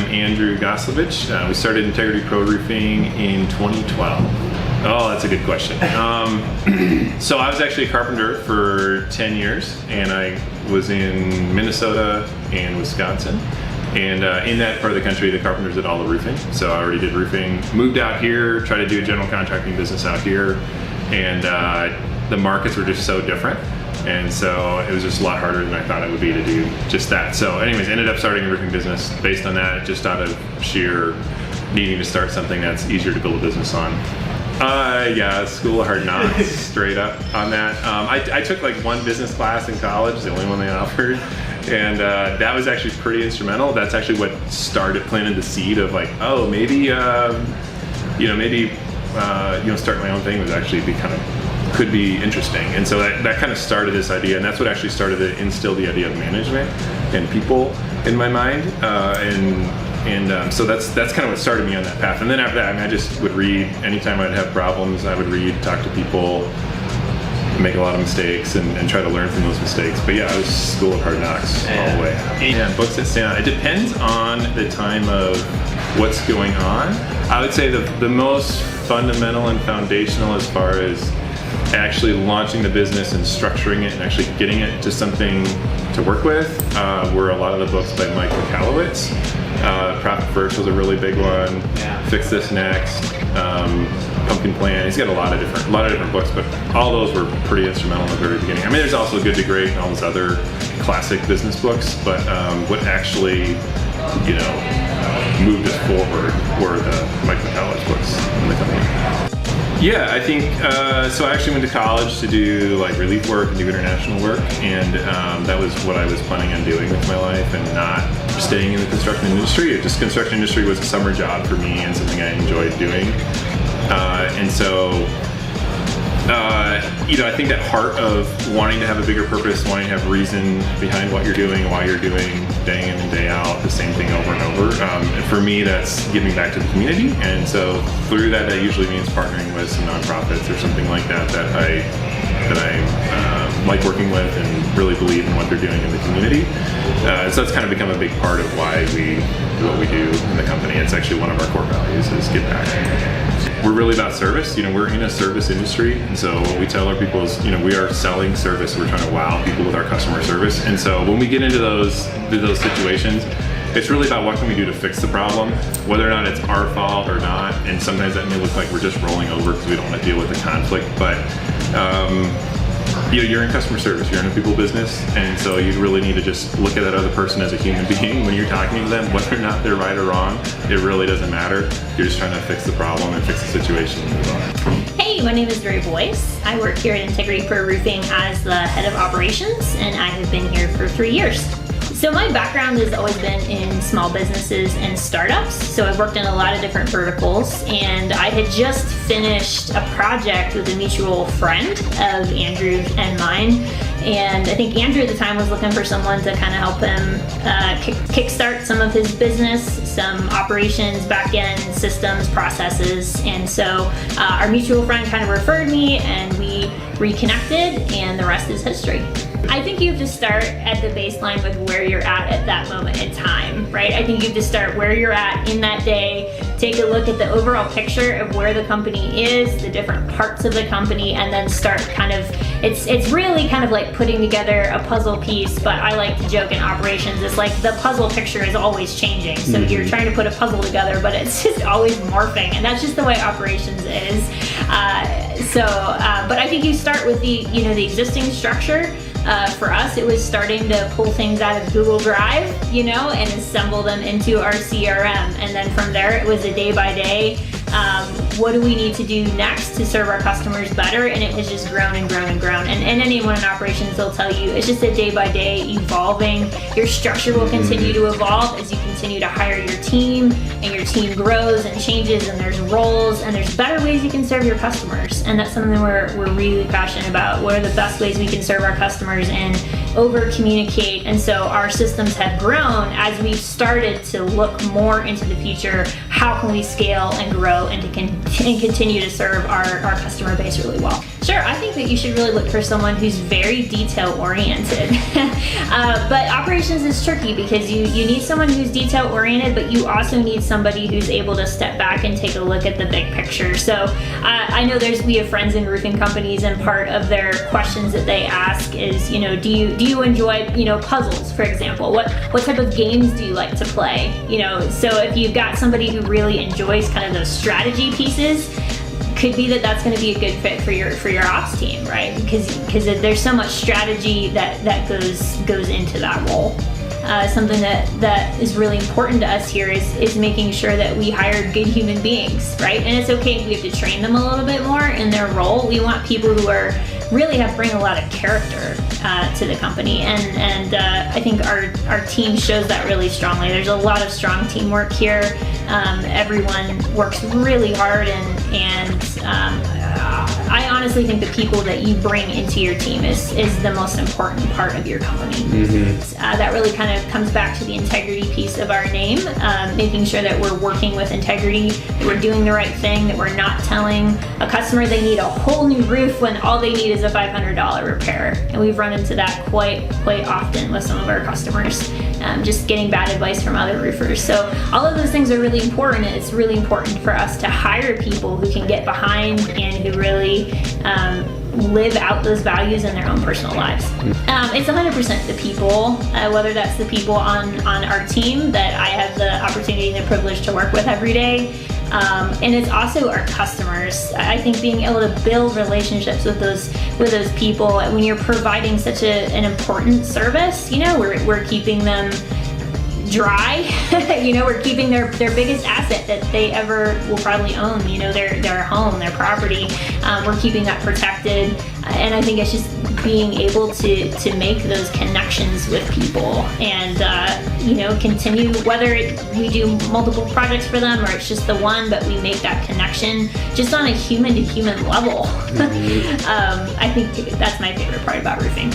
I'm Andrew Goslovich. We started Integrity Pro Roofing in 2012. Oh, that's a good question. So I was actually a carpenter for 10 years, and I was in Minnesota and Wisconsin. And in that part of the country, the carpenters did all the roofing. So I already did roofing. Moved out here, tried to do a general contracting business out here, and the markets were just so different. And so it was just a lot harder than I thought it would be to do just that. So anyways, ended up starting a roofing business based on that, just out of sheer needing to start something that's easier to build a business on. Yeah, School of Hard Knocks, straight up on that. I took like one business class in college, the only one they offered, and that was actually pretty instrumental. That's actually what planted the seed of like, oh, maybe, start my own thing was actually could be interesting. And so that kind of started this idea, and that's what actually started to instill the idea of management and people in my mind. So that's kind of what started me on that path. And then after that, I just would read. Anytime I'd have problems, I would read, talk to people, make a lot of mistakes, and try to learn from those mistakes. But yeah, it was School of Hard Knocks all the way. Yeah, books that stand out. It depends on the time of what's going on. I would say the most fundamental and foundational as far as actually launching the business and structuring it and actually getting it to something to work with were a lot of the books by Mike Michalowicz. Profit First was a really big one. Yeah. Fix This Next, Pumpkin Plan. He's got a lot of different books, but all those were pretty instrumental in the very beginning. I mean, there's also Good to Great and all those other classic business books, but what actually, moved us forward were the Mike Michalowicz books in the company. Yeah, I think, so I actually went to college to do like relief work and do international work, and that was what I was planning on doing with my life and not staying in the construction industry. Construction industry was a summer job for me and something I enjoyed doing. I think that heart of wanting to have a bigger purpose, wanting to have reason behind what you're doing, why you're doing, day in and day out, the same thing over and over. And for me, that's giving back to the community. And so through that usually means partnering with some nonprofits or something like that I like working with and really believe in what they're doing in the community. So that's kind of become a big part of why we do what we do in the company. It's actually one of our core values is give back. We're really about service. We're in a service industry, and so what we tell our people is, we are selling service. We're trying to wow people with our customer service. And so when we get into those situations, it's really about what can we do to fix the problem, whether or not it's our fault or not. And sometimes that may look like we're just rolling over because we don't want to deal with the conflict. But you're in customer service, you're in a people business, and so you really need to just look at that other person as a human being when you're talking to them. Whether or not they're right or wrong, it really doesn't matter. You're just trying to fix the problem and fix the situation and move on. Hey, my name is Ray Boyce. I work here at Integrity Pro Roofing as the head of operations, and I have been here for 3 years. So my background has always been in small businesses and startups. So I've worked in a lot of different verticals, and I had just finished a project with a mutual friend of Andrew and mine. And I think Andrew at the time was looking for someone to kind of help him kickstart some of his business, some operations, back-end systems, processes. And so our mutual friend kind of referred me, and we reconnected, and the rest is history. I think you have to start at the baseline with where you're at that moment in time, right? I think you have to start where you're at in that day, take a look at the overall picture of where the company is, the different parts of the company, and then start it's really kind of like putting together a puzzle piece, but I like to joke in operations, it's like the puzzle picture is always changing. So you're trying to put a puzzle together, but it's just always morphing, and that's just the way operations is. But I think you start with the existing structure. For us, it was starting to pull things out of Google Drive, and assemble them into our CRM. And then from there, it was a day by day. What do we need to do next to serve our customers better? And it has just grown and grown and grown. And anyone in operations will tell you, it's just a day by day evolving. Your structure will continue to evolve as you continue to hire your team, and your team grows and changes, and there's roles, and there's better ways you can serve your customers. And that's something we're really passionate about. What are the best ways we can serve our customers and over communicate? And so our systems have grown as we've started to look more into the future. How can we scale and grow and continue to serve our customer base really well? Sure, I think think that you should really look for someone who's very detail oriented. But operations is tricky because you need someone who's detail oriented, but you also need somebody who's able to step back and take a look at the big picture. So I know we have friends in roofing companies, and part of their questions that they ask is, do you enjoy, puzzles, for example? What type of games do you like to play? So if you've got somebody who really enjoys kind of those strategy pieces, could be that's going to be a good fit for your ops team, right? Because there's so much strategy that goes into that role. Something that is really important to us here is making sure that we hire good human beings, right? And it's okay if we have to train them a little bit more in their role. We want people who bring a lot of character to the company, and I think our team shows that really strongly. There's a lot of strong teamwork here. Everyone works really hard, and I honestly think the people that you bring into your team is the most important part of your company. That really kind of comes back to the integrity piece of our name, making sure that we're working with integrity, that we're doing the right thing, that we're not telling a customer they need a whole new roof when all they need is a $500 repair. And we've run into that quite often with some of our customers, just getting bad advice from other roofers. So all of those things are really important. It's really important for us to hire people who can get behind and who really live out those values in their own personal lives. It's 100% the people, whether that's the people on our team that I have the opportunity and the privilege to work with every day, and it's also our customers. I think being able to build relationships with those people when you're providing such an important service, we're keeping them dry. We're keeping their biggest asset that they ever will probably own, their home, their property. We're keeping that protected, and I think it's just being able to make those connections with people and continue, whether we do multiple projects for them or it's just the one, but we make that connection just on a human to human level. I think that's my favorite part about roofing.